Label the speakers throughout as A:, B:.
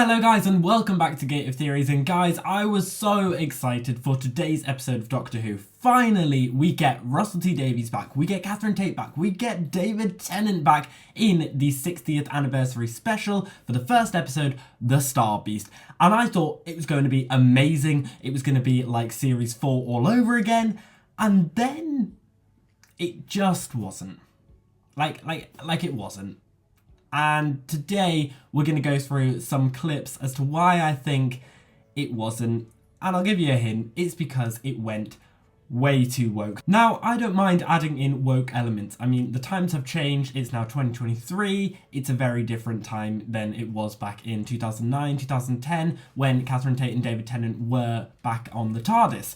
A: Hello guys and welcome back to Gate of Theories, and guys, I was so excited for today's episode of Doctor Who. Finally we get Russell T Davies back, we get Catherine Tate back, we get David Tennant back in the 60th anniversary special for the first episode, The Star Beast. And I thought it was going to be amazing, it was going to be like series 4 all over again, and then it just wasn't. Like it wasn't. And today we're going to go through some clips as to why I think it wasn't. And I'll give you a hint, it's because it went way too woke. Now, I don't mind adding in woke elements. I mean, the times have changed, it's now 2023, it's a very different time than it was back in 2009, 2010, when Catherine Tate and David Tennant were back on the TARDIS.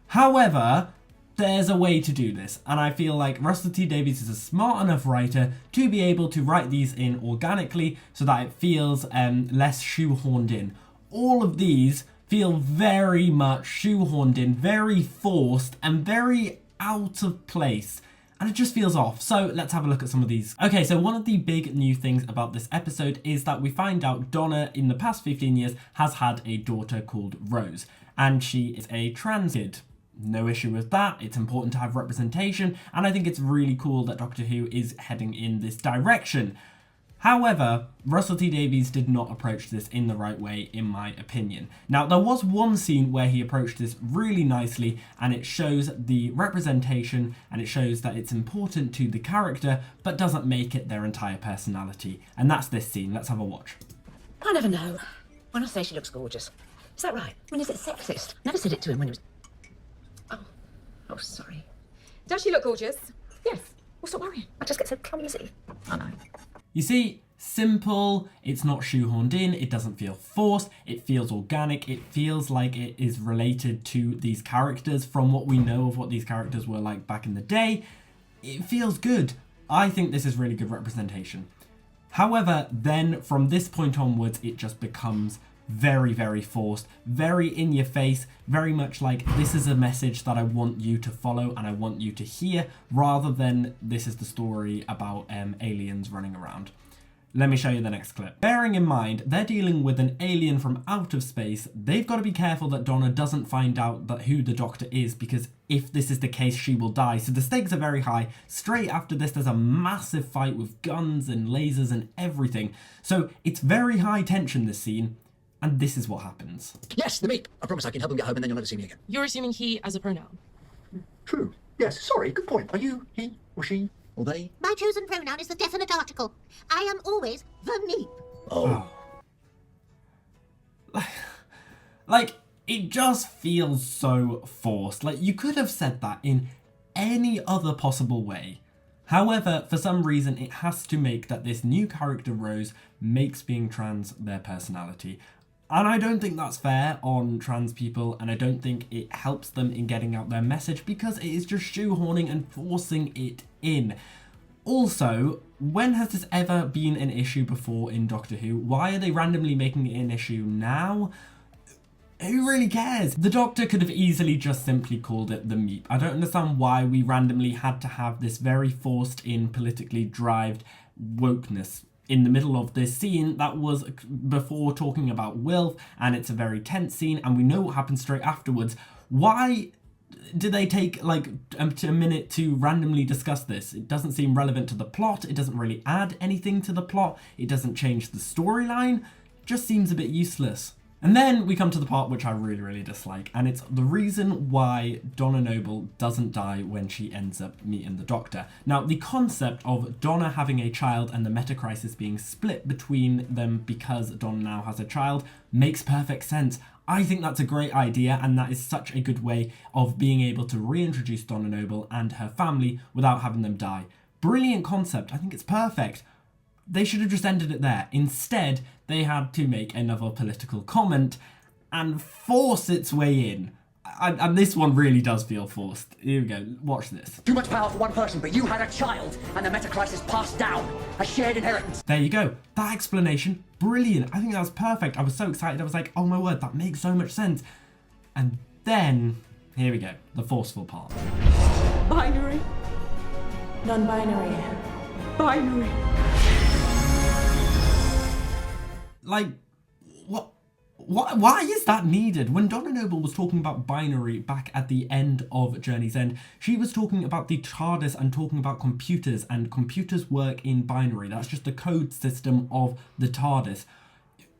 A: However, there's a way to do this, and I feel like Russell T Davies is a smart enough writer to be able to write these in organically so that it feels less shoehorned in. All of these feel very much shoehorned in, very forced, and very out of place. And it just feels off. So let's have a look at some of these. Okay, so one of the big new things about this episode is that we find out Donna, in the past 15 years, has had a daughter called Rose, and she is a trans kid. No issue with that, it's important to have representation, and I think it's really cool that Doctor Who is heading in this direction. However, Russell T Davies did not approach this in the right way, in my opinion. Now, there was one scene where he approached this really nicely, and it shows the representation, and it shows that it's important to the character, but doesn't make it their entire personality. And that's this scene. Let's have a watch.
B: I never know. When I say she looks gorgeous, is that right? I mean, is it sexist? Never said it to him when he was... Oh, sorry.
C: Does she look gorgeous?
B: Yes. Well, stop worrying. I just get so clumsy. I know.
A: You see, simple, it's not shoehorned in, it doesn't feel forced, it feels organic, it feels like it is related to these characters from what we know of what these characters were like back in the day. It feels good. I think this is really good representation. However, then from this point onwards, it just becomes very, very forced, very in your face, very much like this is a message that I want you to follow and I want you to hear, rather than this is the story about aliens running around. Let me show you the next clip. Bearing in mind, they're dealing with an alien from out of space, they've got to be careful that Donna doesn't find out that who the Doctor is, because if this is the case, she will die. So the stakes are very high. Straight after this, there's a massive fight with guns and lasers and everything. So it's very high tension, this scene. And this is what happens.
D: Yes, the meat. I promise I can help him get home and then you'll never see me again.
C: You're assuming he as a pronoun.
D: True. Yes, sorry, good point. Are you he or she or they?
E: My chosen pronoun is the definite article. I am always the me.
D: Oh.
A: Like, it just feels so forced. Like, you could have said that in any other possible way. However, for some reason, it has to make that this new character, Rose, makes being trans their personality. And I don't think that's fair on trans people, and I don't think it helps them in getting out their message, because it is just shoehorning and forcing it in. Also, when has this ever been an issue before in Doctor Who? Why are they randomly making it an issue now? Who really cares? The Doctor could have easily just simply called it the Meep. I don't understand why we randomly had to have this very forced in, politically drived wokeness in the middle of this scene that was before talking about Wilf, and it's a very tense scene, and we know what happens straight afterwards. Why did they take like a minute to randomly discuss this? It doesn't seem relevant to the plot, it doesn't really add anything to the plot, it doesn't change the storyline, it just seems a bit useless. And then we come to the part which I really, really dislike, and it's the reason why Donna Noble doesn't die when she ends up meeting the Doctor. Now, the concept of Donna having a child and the meta-crisis being split between them because Donna now has a child makes perfect sense. I think that's a great idea, and that is such a good way of being able to reintroduce Donna Noble and her family without having them die. Brilliant concept, I think it's perfect. They should have just ended it there. Instead, they had to make another political comment and force its way in. And this one really does feel forced. Here we go, watch this.
D: Too much power for one person, but you had a child, and the meta-crisis passed down. A shared inheritance.
A: There you go. That explanation, brilliant. I think that was perfect. I was so excited. I was like, oh my word, that makes so much sense. And then, here we go, the forceful part.
C: Binary. Non-binary. Binary.
A: Like, Why is that needed? When Donna Noble was talking about binary back at the end of Journey's End, she was talking about the TARDIS and talking about computers, and computers work in binary. That's just the code system of the TARDIS.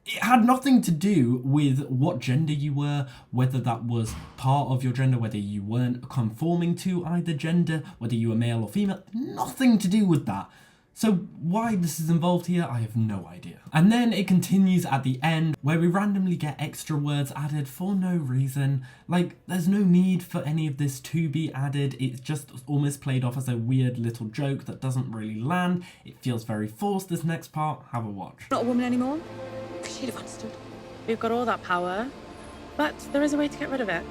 A: It had nothing to do with what gender you were, whether that was part of your gender, whether you weren't conforming to either gender, whether you were male or female. Nothing to do with that. So why this is involved here, I have no idea. And then it continues at the end where we randomly get extra words added for no reason. Like, there's no need for any of this to be added. It's just almost played off as a weird little joke that doesn't really land. It feels very forced, this next part. Have a watch.
C: Not a woman anymore?
B: She'd have understood.
C: We've got all that power, but there is a way to get rid of it.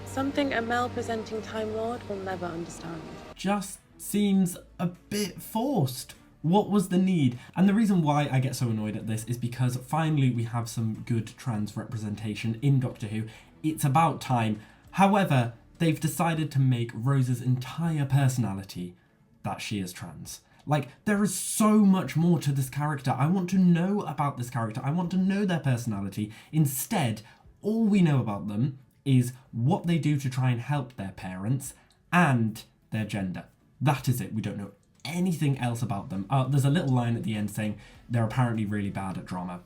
C: Something a male-presenting Time Lord will never understand.
A: Just seems a bit forced. What was the need? And the reason why I get so annoyed at this is because finally we have some good trans representation in Doctor Who. It's about time. However, they've decided to make Rose's entire personality that she is trans. Like, there is so much more to this character. I want to know about this character. I want to know their personality. Instead, all we know about them is what they do to try and help their parents and their gender. That is it. We don't know anything else about them. There's a little line at the end saying they're apparently really bad at drama.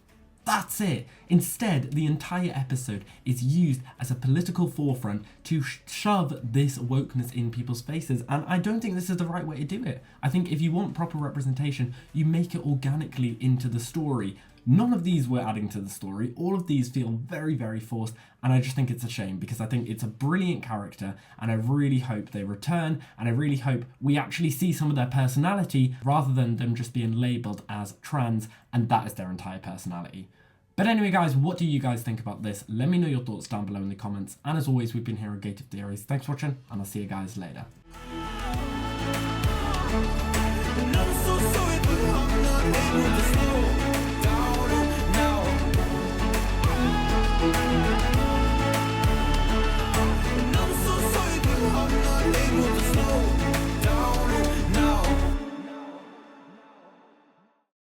A: That's it. Instead, the entire episode is used as a political forefront to shove this wokeness in people's faces, and I don't think this is the right way to do it. I think if you want proper representation, you make it organically into the story. None of these were adding to the story. All of these feel very, very forced, and I just think it's a shame because I think it's a brilliant character, and I really hope they return, and I really hope we actually see some of their personality rather than them just being labelled as trans, and that is their entire personality. But anyway, guys, what do you guys think about this? Let me know your thoughts down below in the comments, and as always, we've been here at Gate of Theories. Thanks for watching, and I'll see you guys later.
F: I'm so sorry, but I'm not able to stop.